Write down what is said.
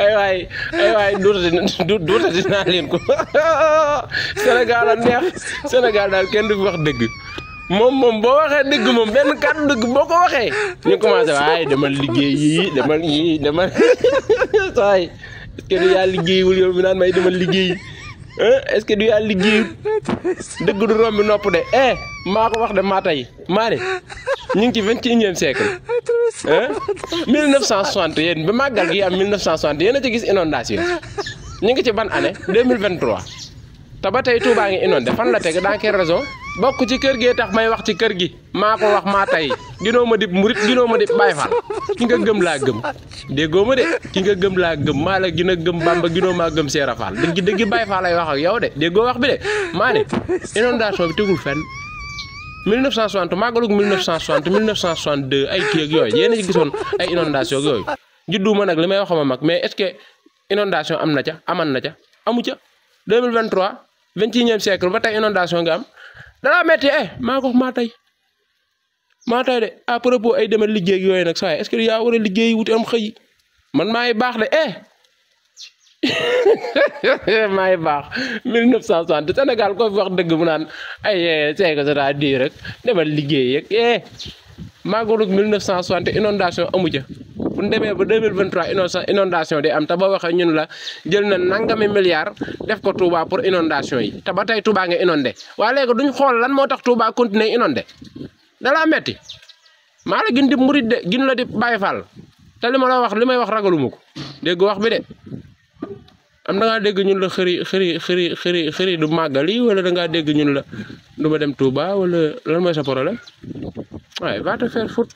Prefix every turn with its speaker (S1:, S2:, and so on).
S1: ay waay duutati naa leen ko Sénégal a neex Sénégal daal kenn du fi wax dëgg moom boo waxee dëgg moom benn kàddu dëgg boo ko waxee ñu commencé waaye demal liggéey yi demal saay est-ce que du yaa liggéeyiwul yow mi naan may demal liggéey est-ce que du yaa liggéeyul dëgg du rombi nopp de maa ko wax de maa tey maa ne ñu ngi ci 21e siècle 1960 yéen ba màggal gi am 1960 yéen a ci gis inondation ñu ngi ci ban année 2023 te ba tey Touba ngi inondé fan la teg dans quelle raison bokk ci kër gee tax may wax ci kër gi maa ko wax maa tey ginoo ma dib murit ginoo ma dib Baay Faal ki nga gëm laa gëm déggoo ma de ki nga gëm laa gëm maa la gën a gëm Bamba ginoo maa gëm Seera Faal dëgg Baay Faal lay wax ak yow de déggoo wax bi de maa ne inondation bi tegul fenn 1960 màggalug 1960 1962 ay kii ak yooyu yéen a ci gisoon ay inondation ak yooyu judduma nag li may wax ma mag mais est-ce que inondation am na ca aman na ca amu ca 2023 21e siècle ba tey inondation nga am danaa metti maa ko maa tey de à propos ay demal liggéey ak yooyu nag saa est-ce que yaa war a liggéey wuti am xëy man maay baax de maay baax 1960 Sénégal ko fi wax dëgg mu naan ay c'est que ça di rek demal liggéey ak màggalug 1960 inondation amu ca bu ñu demee ba 2023 inondation day am te ba waxee ñun la jël na nangami milliards def ko Touba pour inondation yi te ba tey Touba nga inondé waaye léegi duñ xool lan moo tax Touba continuer inondé dalaa metti maa la gën di murit de gin la di Baay Faal te li ma la wax li may wax ragaluma ko dégg wax bi de am da ngaa dégg ñun la xëri du màggali wala da ngaa dégg ñun la du ma dem Touba wala lan mooy sa problème waaye va te faire foutre